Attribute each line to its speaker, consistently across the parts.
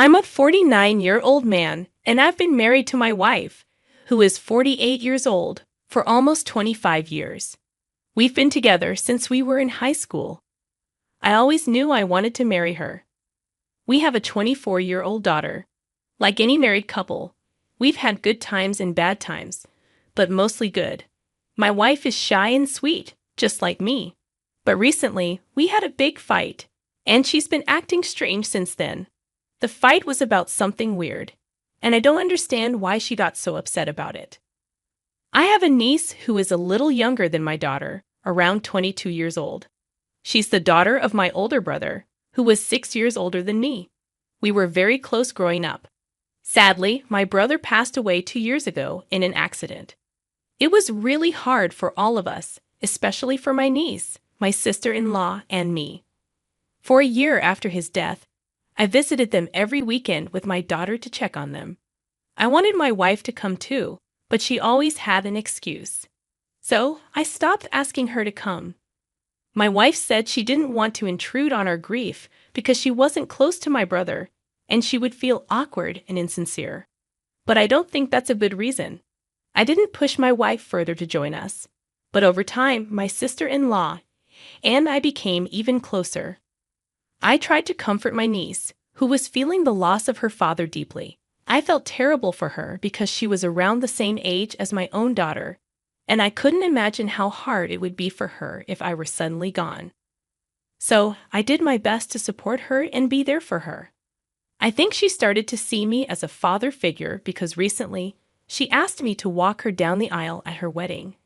Speaker 1: I'm a 49-year-old man, and I've been married to my wife, who is 48 years old, for almost 25 years. We've been together since we were in high school. I always knew I wanted to marry her. We have a 24-year-old daughter. Like any married couple, we've had good times and bad times, but mostly good. My wife is shy and sweet, just like me. But recently, we had a big fight, and she's been acting strange since then. The fight was about something weird, and I don't understand why she got so upset about it. I have a niece who is a little younger than my daughter, around 22 years old. She's the daughter of my older brother, who was 6 years older than me. We were very close growing up. Sadly, my brother passed away 2 years ago in an accident. It was really hard for all of us, especially for my niece, my sister-in-law, and me. For a year after his death, I visited them every weekend with my daughter to check on them. I wanted my wife to come too, but she always had an excuse. So I stopped asking her to come. My wife said she didn't want to intrude on our grief because she wasn't close to my brother, and she would feel awkward and insincere. But I don't think that's a good reason. I didn't push my wife further to join us, but over time, my sister-in-law and I became even closer. I tried to comfort my niece, who was feeling the loss of her father deeply. I felt terrible for her because she was around the same age as my own daughter, and I couldn't imagine how hard it would be for her if I were suddenly gone. So I did my best to support her and be there for her. I think she started to see me as a father figure because recently she asked me to walk her down the aisle at her wedding,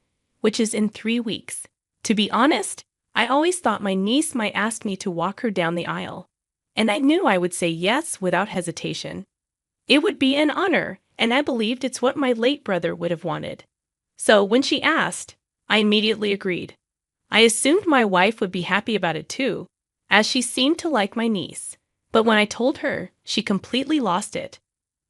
Speaker 1: which is in 3 weeks. To be honest, I always thought my niece might ask me to walk her down the aisle, and I knew I would say yes without hesitation. It would be an honor, and I believed it's what my late brother would have wanted. So when she asked, I immediately agreed. I assumed my wife would be happy about it too, as she seemed to like my niece. But when I told her, she completely lost it.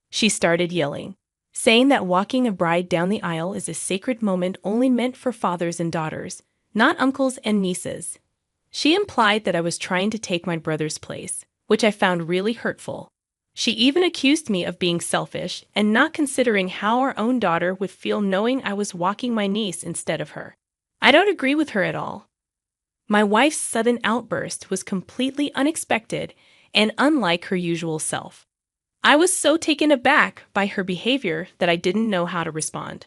Speaker 1: She started yelling, saying that walking a bride down the aisle is a sacred moment only meant for fathers and daughters, not uncles and nieces. She implied that I was trying to take my brother's place, which I found really hurtful. She even accused me of being selfish and not considering how our own daughter would feel knowing I was walking my niece instead of her. I don't agree with her at all. My wife's sudden outburst was completely unexpected and unlike her usual self. I was so taken aback by her behavior that I didn't know how to respond.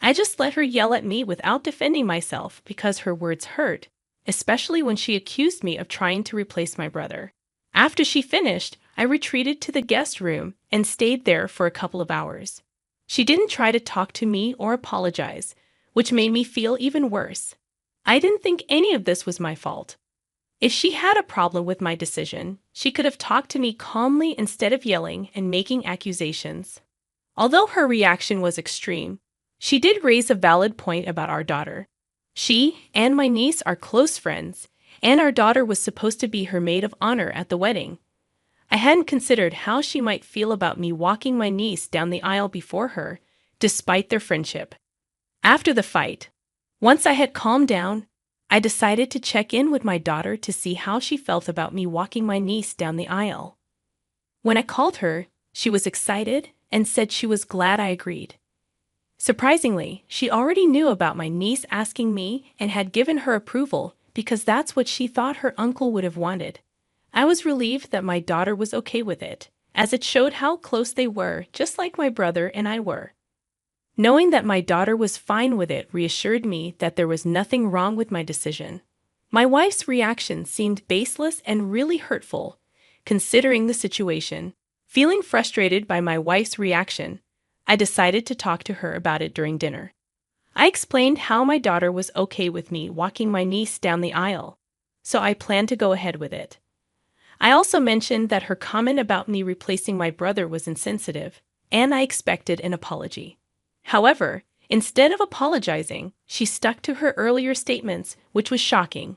Speaker 1: I just let her yell at me without defending myself because her words hurt, especially when she accused me of trying to replace my brother. After she finished, I retreated to the guest room and stayed there for a couple of hours. She didn't try to talk to me or apologize, which made me feel even worse. I didn't think any of this was my fault. If she had a problem with my decision, she could have talked to me calmly instead of yelling and making accusations. Although her reaction was extreme, she did raise a valid point about our daughter. She and my niece are close friends, and our daughter was supposed to be her maid of honor at the wedding. I hadn't considered how she might feel about me walking my niece down the aisle before her, despite their friendship. After the fight, once I had calmed down, I decided to check in with my daughter to see how she felt about me walking my niece down the aisle. When I called her, she was excited and said she was glad I agreed. Surprisingly, she already knew about my niece asking me and had given her approval because that's what she thought her uncle would have wanted. I was relieved that my daughter was okay with it, as it showed how close they were, just like my brother and I were. Knowing that my daughter was fine with it reassured me that there was nothing wrong with my decision. My wife's reaction seemed baseless and really hurtful, considering the situation. Feeling frustrated by my wife's reaction, I decided to talk to her about it during dinner. I explained how my daughter was okay with me walking my niece down the aisle, so I planned to go ahead with it. I also mentioned that her comment about me replacing my brother was insensitive, and I expected an apology. However, instead of apologizing, she stuck to her earlier statements, which was shocking.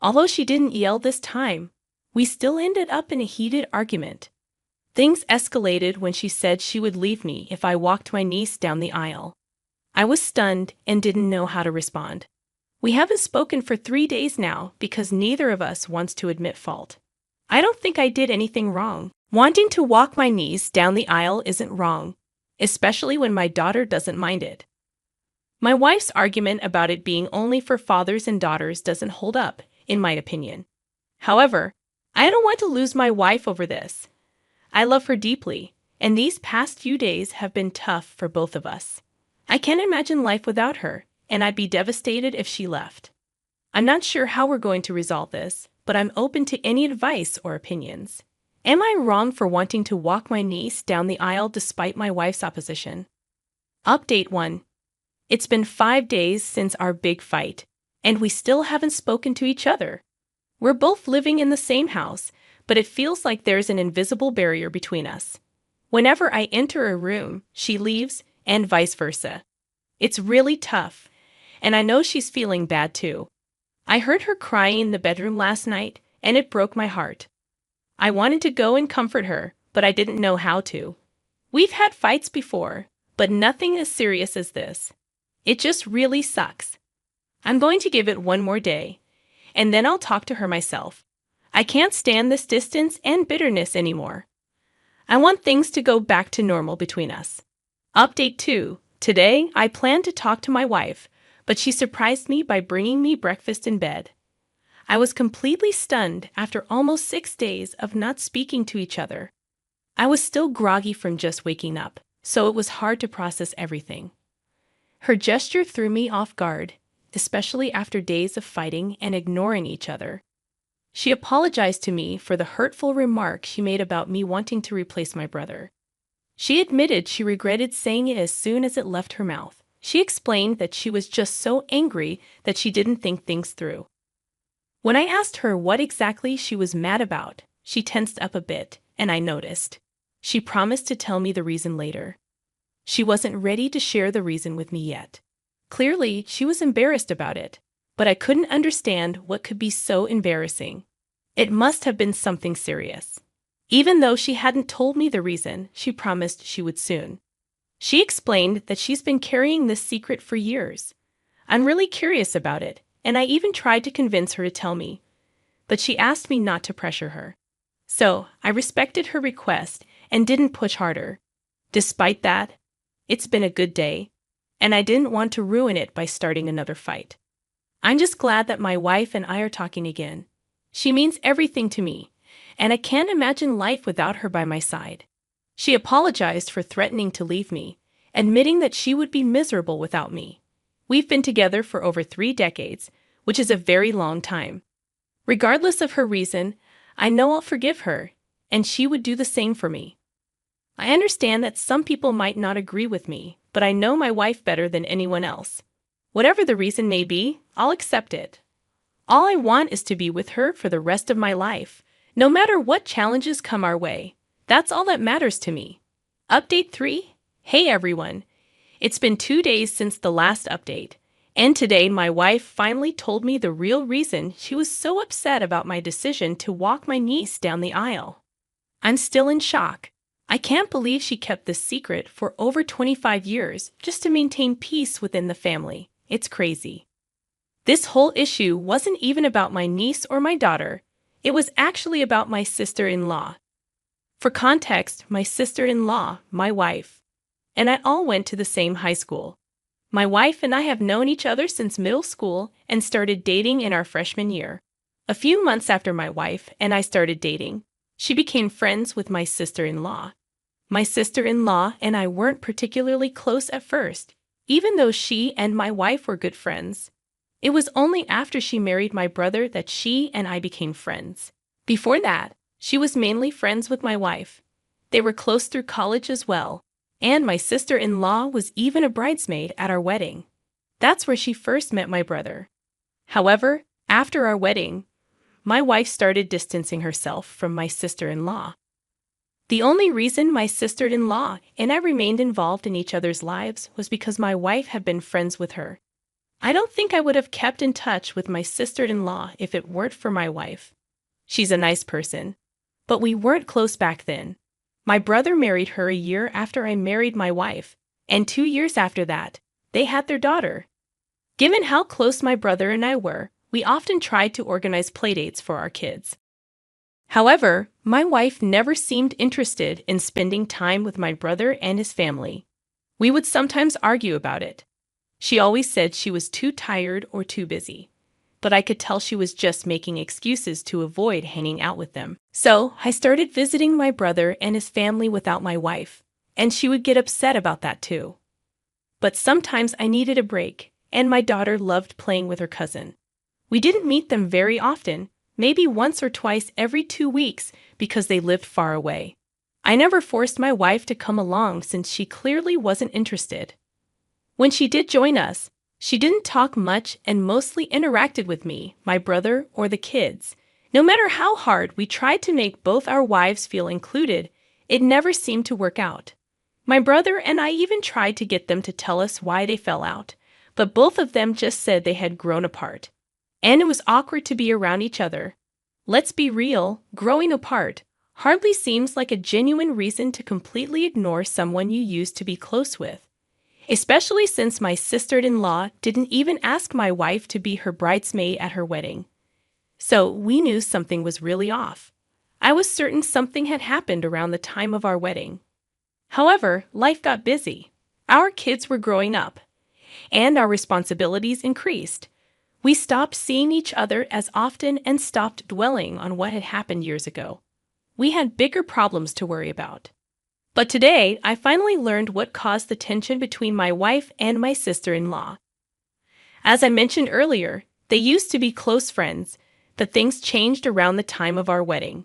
Speaker 1: Although she didn't yell this time, we still ended up in a heated argument. Things escalated when she said she would leave me if I walked my niece down the aisle. I was stunned and didn't know how to respond. We haven't spoken for 3 days now because neither of us wants to admit fault. I don't think I did anything wrong. Wanting to walk my niece down the aisle isn't wrong, especially when my daughter doesn't mind it. My wife's argument about it being only for fathers and daughters doesn't hold up, in my opinion. However, I don't want to lose my wife over this. I love her deeply, and these past few days have been tough for both of us. I can't imagine life without her, and I'd be devastated if she left. I'm not sure how we're going to resolve this, but I'm open to any advice or opinions. Am I wrong for wanting to walk my niece down the aisle despite my wife's opposition? Update 1. It's been 5 days since our big fight, and we still haven't spoken to each other. We're both living in the same house, but it feels like there's an invisible barrier between us. Whenever I enter a room, she leaves, and vice versa. It's really tough, and I know she's feeling bad too. I heard her crying in the bedroom last night, and it broke my heart. I wanted to go and comfort her, but I didn't know how to. We've had fights before, but nothing as serious as this. It just really sucks. I'm going to give it one more day, and then I'll talk to her myself. I can't stand this distance and bitterness anymore. I want things to go back to normal between us. Update 2. Today, I planned to talk to my wife, but she surprised me by bringing me breakfast in bed. I was completely stunned after almost 6 days of not speaking to each other. I was still groggy from just waking up, so it was hard to process everything. Her gesture threw me off guard, especially after days of fighting and ignoring each other. She apologized to me for the hurtful remark she made about me wanting to replace my brother. She admitted she regretted saying it as soon as it left her mouth. She explained that she was just so angry that she didn't think things through. When I asked her what exactly she was mad about, she tensed up a bit, and I noticed. She promised to tell me the reason later. She wasn't ready to share the reason with me yet. Clearly, she was embarrassed about it, but I couldn't understand what could be so embarrassing. It must have been something serious. Even though she hadn't told me the reason, she promised she would soon. She explained that she's been carrying this secret for years. I'm really curious about it, and I even tried to convince her to tell me, but she asked me not to pressure her. So, I respected her request and didn't push harder. Despite that, it's been a good day, and I didn't want to ruin it by starting another fight. I'm just glad that my wife and I are talking again. She means everything to me, and I can't imagine life without her by my side. She apologized for threatening to leave me, admitting that she would be miserable without me. We've been together for over 3 decades, which is a very long time. Regardless of her reason, I know I'll forgive her, and she would do the same for me. I understand that some people might not agree with me, but I know my wife better than anyone else. Whatever the reason may be, I'll accept it. All I want is to be with her for the rest of my life, no matter what challenges come our way. That's all that matters to me. Update 3. Hey everyone. It's been 2 days since the last update, and today my wife finally told me the real reason she was so upset about my decision to walk my niece down the aisle. I'm still in shock. I can't believe she kept this secret for over 25 years just to maintain peace within the family. It's crazy. This whole issue wasn't even about my niece or my daughter. It was actually about my sister-in-law. For context, my sister-in-law, my wife, and I all went to the same high school. My wife and I have known each other since middle school and started dating in our freshman year. A few months after my wife and I started dating, she became friends with my sister-in-law. My sister-in-law and I weren't particularly close at first, even though she and my wife were good friends. It was only after she married my brother that she and I became friends. Before that, she was mainly friends with my wife. They were close through college as well, and my sister-in-law was even a bridesmaid at our wedding. That's where she first met my brother. However, after our wedding, my wife started distancing herself from my sister-in-law. The only reason my sister-in-law and I remained involved in each other's lives was because my wife had been friends with her. I don't think I would have kept in touch with my sister-in-law if it weren't for my wife. She's a nice person, but we weren't close back then. My brother married her a year after I married my wife, and 2 years after that, they had their daughter. Given how close my brother and I were, we often tried to organize playdates for our kids. However, my wife never seemed interested in spending time with my brother and his family. We would sometimes argue about it. She always said she was too tired or too busy. But I could tell she was just making excuses to avoid hanging out with them. So I started visiting my brother and his family without my wife, and she would get upset about that too. But sometimes I needed a break, and my daughter loved playing with her cousin. We didn't meet them very often, maybe once or twice every 2 weeks because they lived far away. I never forced my wife to come along since she clearly wasn't interested. When she did join us, she didn't talk much and mostly interacted with me, my brother, or the kids. No matter how hard we tried to make both our wives feel included, it never seemed to work out. My brother and I even tried to get them to tell us why they fell out, but both of them just said they had grown apart. And it was awkward to be around each other. Let's be real, growing apart hardly seems like a genuine reason to completely ignore someone you used to be close with. Especially since my sister-in-law didn't even ask my wife to be her bridesmaid at her wedding. So we knew something was really off. I was certain something had happened around the time of our wedding. However, life got busy. Our kids were growing up, and our responsibilities increased. We stopped seeing each other as often and stopped dwelling on what had happened years ago. We had bigger problems to worry about. But today, I finally learned what caused the tension between my wife and my sister-in-law. As I mentioned earlier, they used to be close friends, but things changed around the time of our wedding.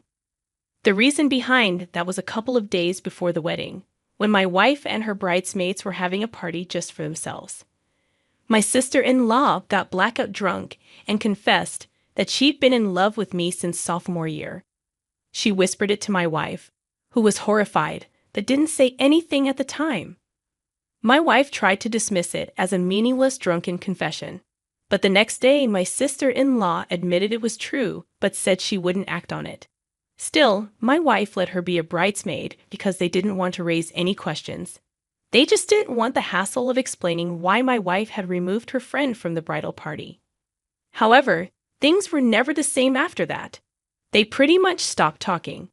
Speaker 1: The reason behind that was a couple of days before the wedding, when my wife and her bridesmaids were having a party just for themselves. My sister-in-law got blackout drunk and confessed that she'd been in love with me since sophomore year. She whispered it to my wife, who was horrified, but didn't say anything at the time. My wife tried to dismiss it as a meaningless drunken confession, but the next day my sister-in-law admitted it was true but said she wouldn't act on it. Still, my wife let her be a bridesmaid because they didn't want to raise any questions. They just didn't want the hassle of explaining why my wife had removed her friend from the bridal party. However, things were never the same after that. They pretty much stopped talking.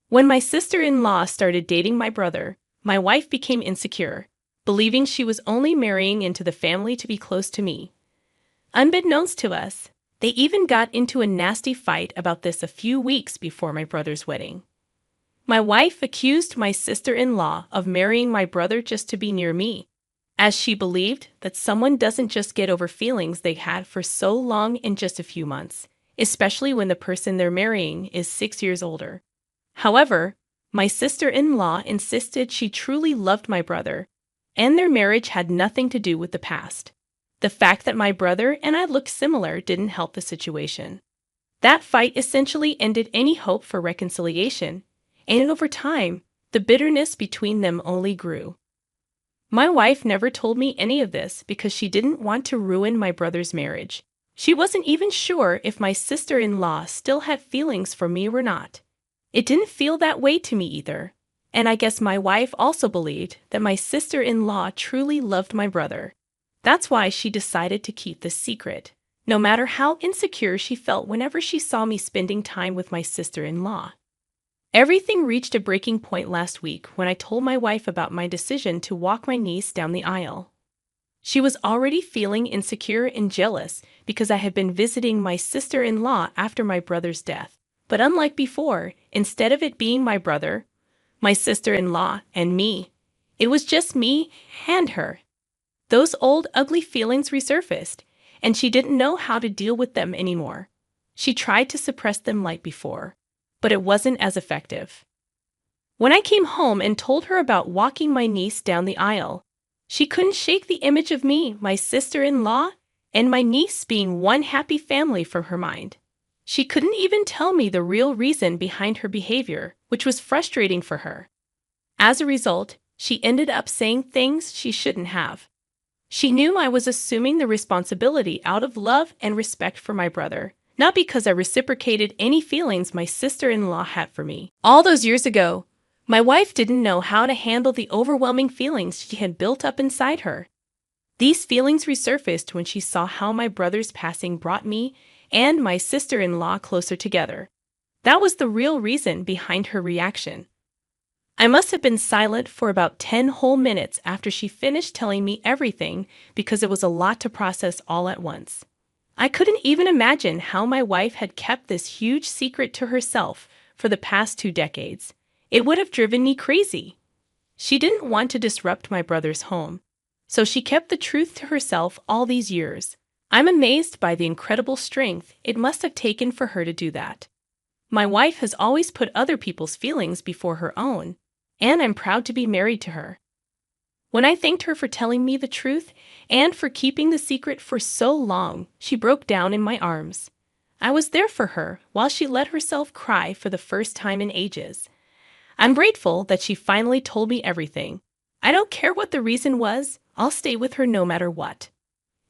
Speaker 1: When my sister-in-law started dating my brother, my wife became insecure, believing she was only marrying into the family to be close to me. Unbeknownst to us, they even got into a nasty fight about this a few weeks before my brother's wedding. My wife accused my sister-in-law of marrying my brother just to be near me, as she believed that someone doesn't just get over feelings they had for so long in just a few months, especially when the person they're marrying is 6 years older. However, my sister-in-law insisted she truly loved my brother, and their marriage had nothing to do with the past. The fact that my brother and I looked similar didn't help the situation. That fight essentially ended any hope for reconciliation, and over time, the bitterness between them only grew. My wife never told me any of this because she didn't want to ruin my brother's marriage. She wasn't even sure if my sister-in-law still had feelings for me or not. It didn't feel that way to me either, and I guess my wife also believed that my sister-in-law truly loved my brother. That's why she decided to keep this secret, no matter how insecure she felt whenever she saw me spending time with my sister-in-law. Everything reached a breaking point last week when I told my wife about my decision to walk my niece down the aisle. She was already feeling insecure and jealous because I had been visiting my sister-in-law after my brother's death. But unlike before, instead of it being my brother, my sister-in-law, and me, it was just me and her. Those old ugly feelings resurfaced, and she didn't know how to deal with them anymore. She tried to suppress them like before, but it wasn't as effective. When I came home and told her about walking my niece down the aisle, she couldn't shake the image of me, my sister-in-law, and my niece being one happy family from her mind. She couldn't even tell me the real reason behind her behavior, which was frustrating for her. As a result, she ended up saying things she shouldn't have. She knew I was assuming the responsibility out of love and respect for my brother, not because I reciprocated any feelings my sister-in-law had for me. All those years ago, my wife didn't know how to handle the overwhelming feelings she had built up inside her. These feelings resurfaced when she saw how my brother's passing brought me and my sister-in-law closer together. That was the real reason behind her reaction. I must have been silent for about 10 whole minutes after she finished telling me everything because it was a lot to process all at once. I couldn't even imagine how my wife had kept this huge secret to herself for the past 2 decades. It would have driven me crazy. She didn't want to disrupt my brother's home, so she kept the truth to herself all these years. I'm amazed by the incredible strength it must have taken for her to do that. My wife has always put other people's feelings before her own, and I'm proud to be married to her. When I thanked her for telling me the truth and for keeping the secret for so long, she broke down in my arms. I was there for her while she let herself cry for the first time in ages. I'm grateful that she finally told me everything. I don't care what the reason was, I'll stay with her no matter what.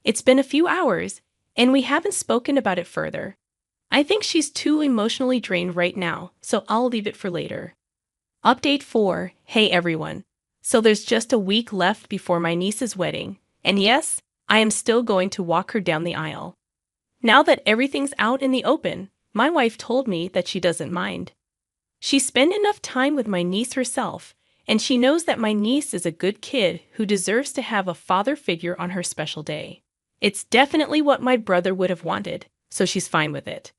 Speaker 1: It's been a few hours, and we haven't spoken about it further. I think she's too emotionally drained right now, so I'll leave it for later. Update 4. Hey everyone. So there's just a week left before my niece's wedding, and yes, I am still going to walk her down the aisle. Now that everything's out in the open, my wife told me that she doesn't mind. She spent enough time with my niece herself, and she knows that my niece is a good kid who deserves to have a father figure on her special day. It's definitely what my brother would have wanted, so she's fine with it.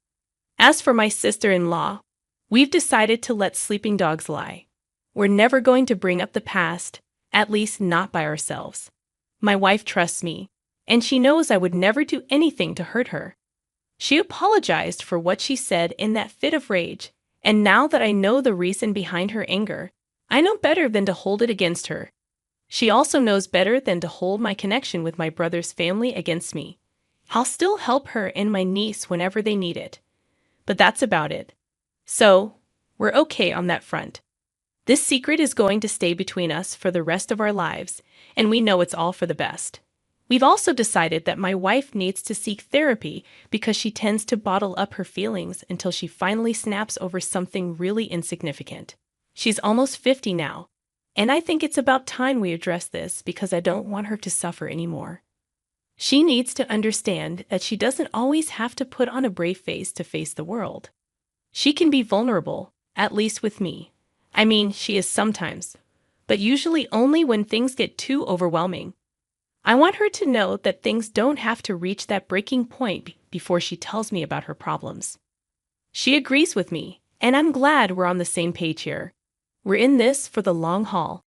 Speaker 1: As for my sister-in-law, we've decided to let sleeping dogs lie. We're never going to bring up the past, at least not by ourselves. My wife trusts me, and she knows I would never do anything to hurt her. She apologized for what she said in that fit of rage, and now that I know the reason behind her anger, I know better than to hold it against her. She also knows better than to hold my connection with my brother's family against me. I'll still help her and my niece whenever they need it. But that's about it. So, we're okay on that front. This secret is going to stay between us for the rest of our lives, and we know it's all for the best. We've also decided that my wife needs to seek therapy because she tends to bottle up her feelings until she finally snaps over something really insignificant. She's almost 50 now, and I think it's about time we address this because I don't want her to suffer anymore. She needs to understand that she doesn't always have to put on a brave face to face the world. She can be vulnerable, at least with me. I mean, she is sometimes, but usually only when things get too overwhelming. I want her to know that things don't have to reach that breaking point before she tells me about her problems. She agrees with me, and I'm glad we're on the same page here. We're in this for the long haul.